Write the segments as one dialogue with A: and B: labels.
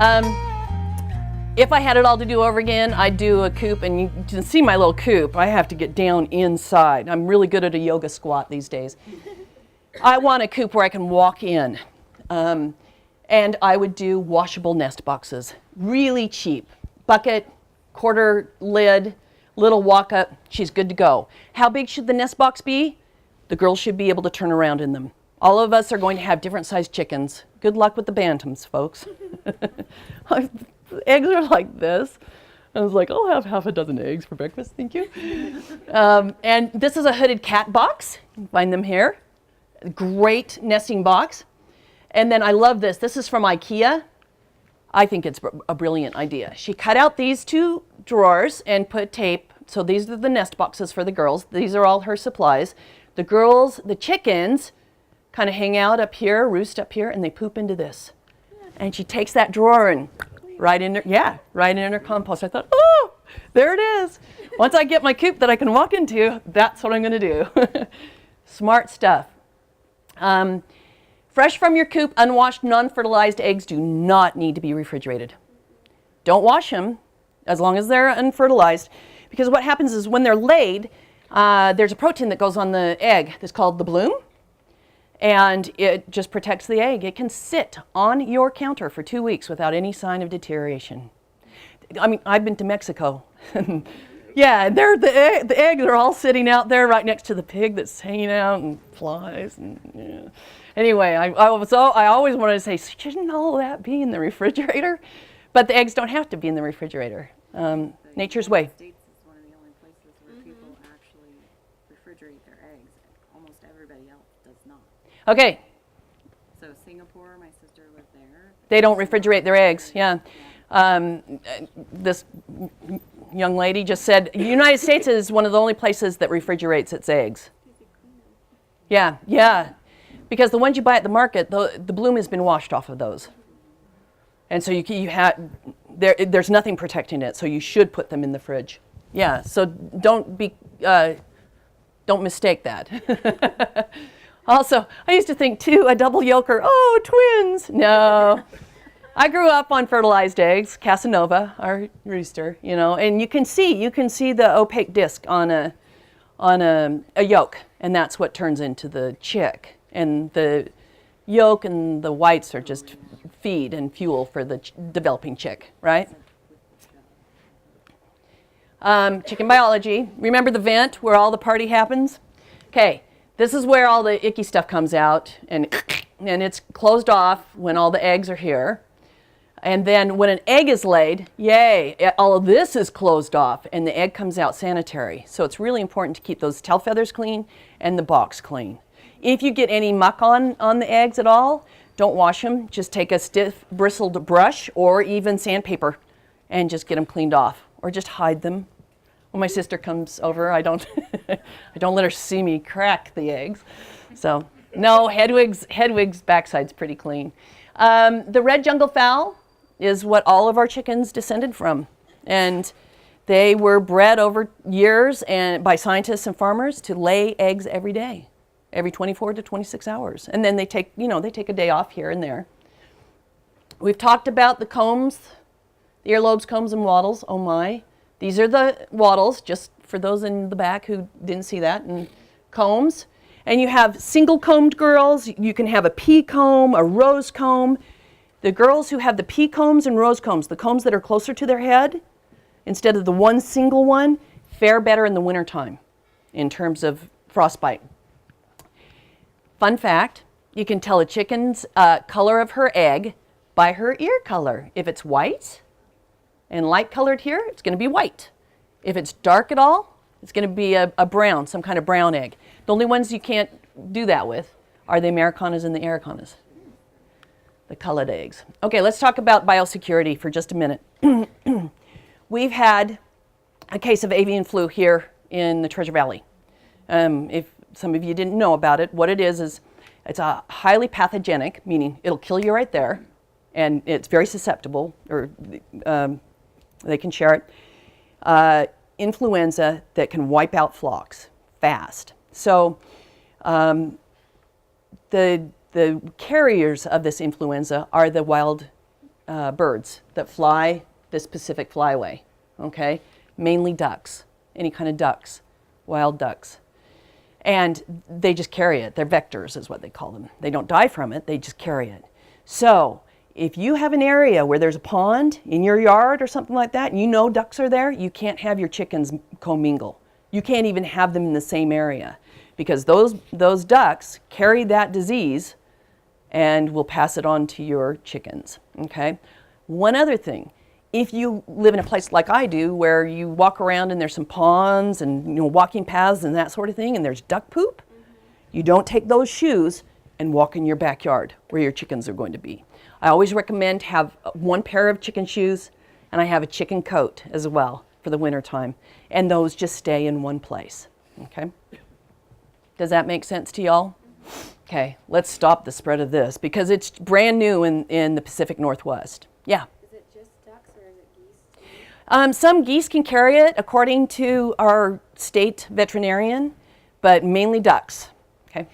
A: If I had it all to do over again, I'd do a coop, and you can see my little coop. I have to get down inside. I'm really good at a yoga squat these days. I want a coop where I can walk in. And I would do washable nest boxes, really cheap. Bucket, quarter lid, little walk up, she's good to go. How big should the nest box be? The girls should be able to turn around in them. All of us are going to have different sized chickens. Good luck with the bantams, folks. Eggs are like this. I was like, I'll have half a dozen eggs for breakfast, thank you. And this is a hooded cat box. You can find them here. Great nesting box. And then I love this. This is from IKEA. I think it's a brilliant idea. She cut out these two drawers and put tape. So these are the nest boxes for the girls. These are all her supplies. The girls, the chickens, kind of hang out up here, roost up here, and they poop into this. And she takes that drawer and right in her compost. I thought, oh, there it is. Once I get my coop that I can walk into, that's what I'm going to do. Smart stuff. Fresh from your coop, unwashed, non-fertilized eggs do not need to be refrigerated. Don't wash them as long as they're unfertilized, because what happens is when they're laid, there's a protein that goes on the egg that's called the bloom, and it just protects the egg. It can sit on your counter for 2 weeks without any sign of deterioration. I mean, I've been to Mexico. Yeah, the eggs are all sitting out there right next to the pig that's hanging out and flies. And, yeah. Anyway, I always wanted to say, shouldn't all that be in the refrigerator? But the eggs don't have to be in the refrigerator. Nature's way.
B: The United States is one of the only places where people actually refrigerate their eggs. Almost everybody else does not.
A: Okay.
B: So Singapore, my sister lived there.
A: They don't refrigerate their eggs, yeah. This young lady just said, the United States is one of the only places that refrigerates its eggs. Yeah, yeah. Because the ones you buy at the market, the bloom has been washed off of those. And so there's nothing protecting it, so you should put them in the fridge. Yeah, so don't mistake that. Also, I used to think too, a double yolker, oh, twins. No. I grew up on fertilized eggs, Casanova, our rooster, you know, and you can see the opaque disc on a yolk, and that's what turns into the chick. And the yolk and the whites are just feed and fuel for the developing chick, right? Chicken biology. Remember the vent where all the party happens? Okay, this is where all the icky stuff comes out, and it's closed off when all the eggs are here. And then when an egg is laid, yay, all of this is closed off and the egg comes out sanitary. So it's really important to keep those tail feathers clean and the box clean. If you get any muck on the eggs at all, don't wash them. Just take a stiff bristled brush or even sandpaper and just get them cleaned off, or just hide them. When my sister comes over, I don't let her see me crack the eggs. So no, Hedwig's backside's pretty clean. The red jungle fowl is what all of our chickens descended from. And they were bred over years and by scientists and farmers to lay eggs every day, every 24 to 26 hours. And then they take a day off here and there. We've talked about the combs, the earlobes, combs, and wattles. Oh my. These are the wattles, just for those in the back who didn't see that, and combs. And you have single combed girls. You can have a pea comb, a rose comb. The girls who have the pea combs and rose combs, the combs that are closer to their head, instead of the one single one, fare better in the wintertime in terms of frostbite. Fun fact, you can tell a chicken's color of her egg by her ear color. If it's white and light colored here, it's going to be white. If it's dark at all, it's going to be a brown, some kind of brown egg. The only ones you can't do that with are the Americanas and the Aracanas, the colored eggs. Okay, let's talk about biosecurity for just a minute. We've had a case of avian flu here in the Treasure Valley. If some of you didn't know about it, what it is it's a highly pathogenic, meaning it'll kill you right there, and it's very susceptible, or they can share it. Influenza that can wipe out flocks fast. So the carriers of this influenza are the wild birds that fly this Pacific flyway, okay? Mainly ducks, any kind of ducks, wild ducks. And they just carry it. They're vectors is what they call them. They don't die from it, they just carry it. So if you have an area where there's a pond in your yard or something like that, and you know ducks are there, you can't have your chickens commingle. You can't even have them in the same area because those ducks carry that disease and will pass it on to your chickens, okay? One other thing, if you live in a place like I do where you walk around and there's some ponds and walking paths and that sort of thing and there's duck poop, you don't take those shoes and walk in your backyard where your chickens are going to be. I always recommend have one pair of chicken shoes and I have a chicken coat as well for the winter time, and those just stay in one place, okay? Does that make sense to y'all? Okay, let's stop the spread of this because it's brand new in the Pacific Northwest. Yeah?
B: Is it just ducks or is it geese too?
A: Some geese can carry it according to our state veterinarian, but mainly ducks, okay?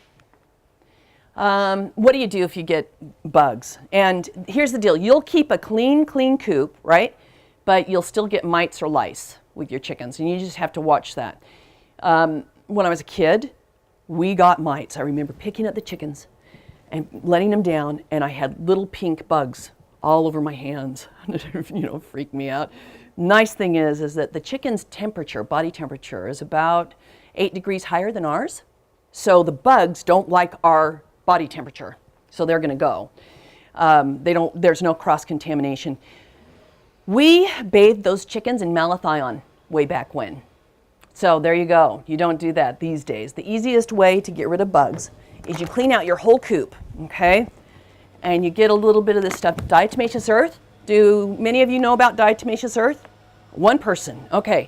A: What do you do if you get bugs? And here's the deal, you'll keep a clean coop, right? But you'll still get mites or lice with your chickens, and you just have to watch that. When I was a kid, we got mites. I remember picking up the chickens and letting them down, and I had little pink bugs all over my hands. Freaked me out. Nice thing is that the chicken's temperature, body temperature, is about 8 degrees higher than ours. So the bugs don't like our body temperature, so they're going to go. There's no cross-contamination. We bathed those chickens in malathion way back when. So there you go. You don't do that these days. The easiest way to get rid of bugs is you clean out your whole coop, okay? And you get a little bit of this stuff, diatomaceous earth. Do many of you know about diatomaceous earth? One person, okay.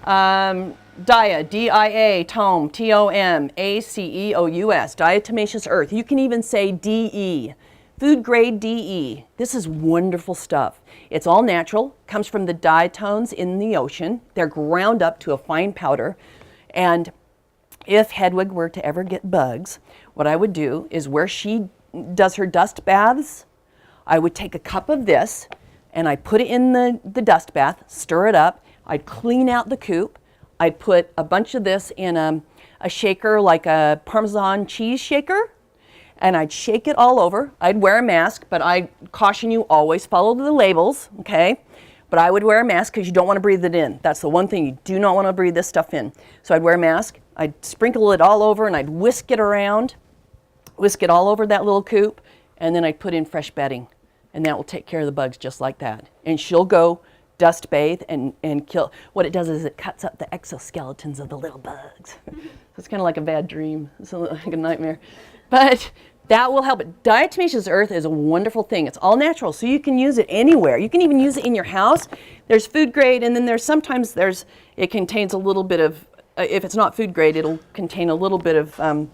A: Dia, D-I-A, Tom, T-O-M-A-C-E-O-U-S, diatomaceous earth. You can even say D-E, food grade DE. This is wonderful stuff. It's all natural, comes from the diatoms in the ocean. They're ground up to a fine powder. And if Hedwig were to ever get bugs, what I would do is where she does her dust baths, I would take a cup of this and I'd put it in the dust bath, stir it up, I'd clean out the coop, I'd put a bunch of this in a shaker like a Parmesan cheese shaker, and I'd shake it all over. I'd wear a mask, but I caution you always follow the labels, okay? But I would wear a mask because you don't want to breathe it in. That's the one thing, you do not want to breathe this stuff in. So I'd wear a mask, I'd sprinkle it all over and I'd whisk it around, whisk it all over that little coop, and then I'd put in fresh bedding. And that will take care of the bugs just like that. And she'll go dust bathe and kill. What it does is it cuts up the exoskeletons of the little bugs. It's kind of like a bad dream. It's like a nightmare. But that will help it. Diatomaceous earth is a wonderful thing. It's all natural, so you can use it anywhere. You can even use it in your house. There's food grade, and then it contains a little bit of, if it's not food grade, it'll contain a little bit of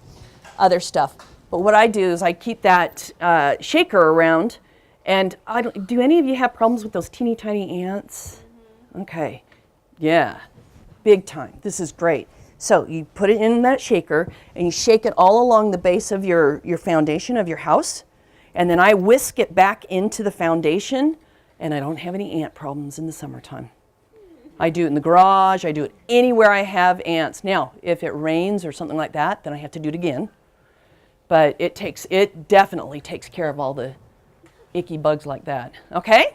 A: other stuff. But what I do is I keep that shaker around, and do any of you have problems with those teeny tiny ants? Mm-hmm. Okay, yeah, big time. This is great. So you put it in that shaker and you shake it all along the base of your foundation of your house, and then I whisk it back into the foundation, and I don't have any ant problems in the summertime. I do it in the garage, I do it anywhere I have ants. Now, if it rains or something like that, then I have to do it again. But it definitely takes care of all the icky bugs like that. Okay?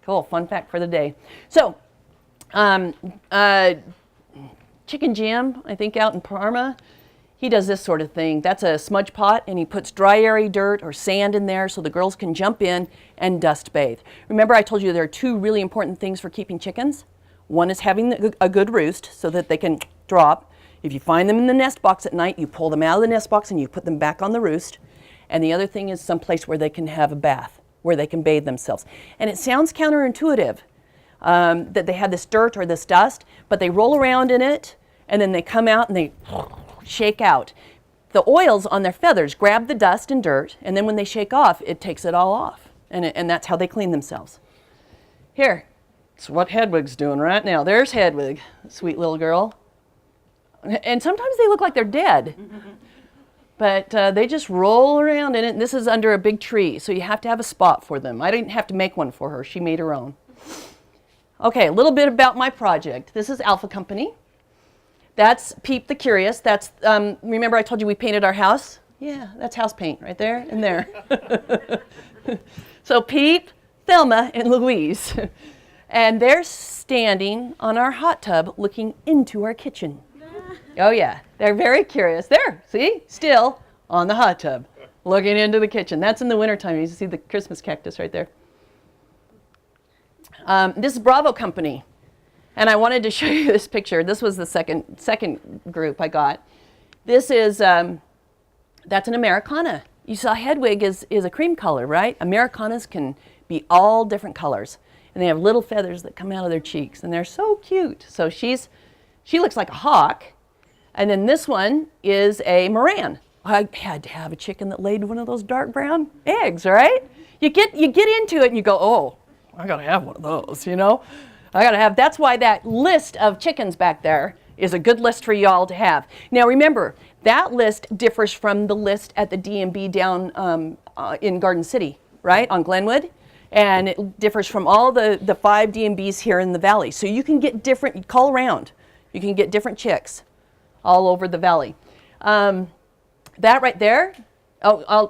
A: Cool, fun fact for the day. So, Chicken Jim, I think out in Parma, he does this sort of thing. That's a smudge pot, and he puts dry, airy dirt or sand in there so the girls can jump in and dust bathe. Remember I told you there are two really important things for keeping chickens? One is having a good roost so that they can drop. If you find them in the nest box at night, you pull them out of the nest box and you put them back on the roost. And the other thing is someplace where they can have a bath, where they can bathe themselves. And it sounds counterintuitive that they have this dirt or this dust, but they roll around in it and then they come out and they shake out. The oils on their feathers grab the dust and dirt, and then when they shake off, it takes it all off. And that's how they clean themselves. Here, it's what Hedwig's doing right now. There's Hedwig, sweet little girl. And sometimes they look like they're dead. But they just roll around in it. And this is under a big tree, so you have to have a spot for them. I didn't have to make one for her. She made her own. Okay, a little bit about my project. This is Alpha Company. That's Peep the Curious. That's, remember I told you we painted our house? Yeah, that's house paint right there and there. So Peep, Thelma, and Louise. And they're standing on our hot tub looking into our kitchen. Oh yeah, they're very curious. There, see, still on the hot tub, looking into the kitchen. That's in the wintertime. You see the Christmas cactus right there. This is Bravo Company. And I wanted to show you this picture. This was the second group I got. This is, that's an Americana. You saw Hedwig is a cream color, right? Americanas can be all different colors. And they have little feathers that come out of their cheeks. And they're so cute. So she looks like a hawk. And then this one is a Moran. I had to have a chicken that laid one of those dark brown eggs, right? You get into it and you go, oh, I gotta have one of those, you know? That's why that list of chickens back there is a good list for y'all to have. Now remember, that list differs from the list at the D&B down in Garden City, right, on Glenwood. And it differs from all the 5 D&Bs here in the valley. So you can get different, call around. You can get different chicks all over the valley. That right there,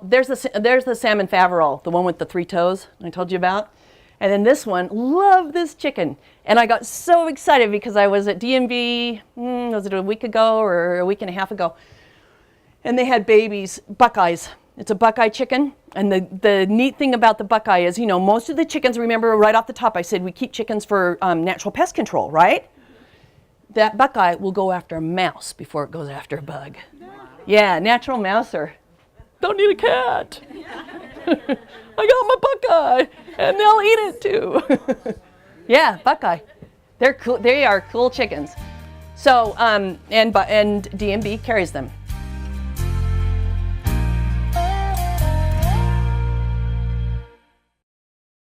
A: there's the salmon faverol, the one with the 3 toes I told you about. And then this one, love this chicken. And I got so excited because I was at D&B, was it a week ago or a week and a half ago? And they had babies, Buckeyes. It's a Buckeye chicken. And the neat thing about the Buckeye is, you know, most of the chickens, remember right off the top, I said we keep chickens for natural pest control, right? That Buckeye will go after a mouse before it goes after a bug. Wow. Yeah, natural mouser. Don't need a cat. I got my Buckeye, and they'll eat it too. Yeah, Buckeye. They're cool. They are cool chickens. So, and D&B carries them.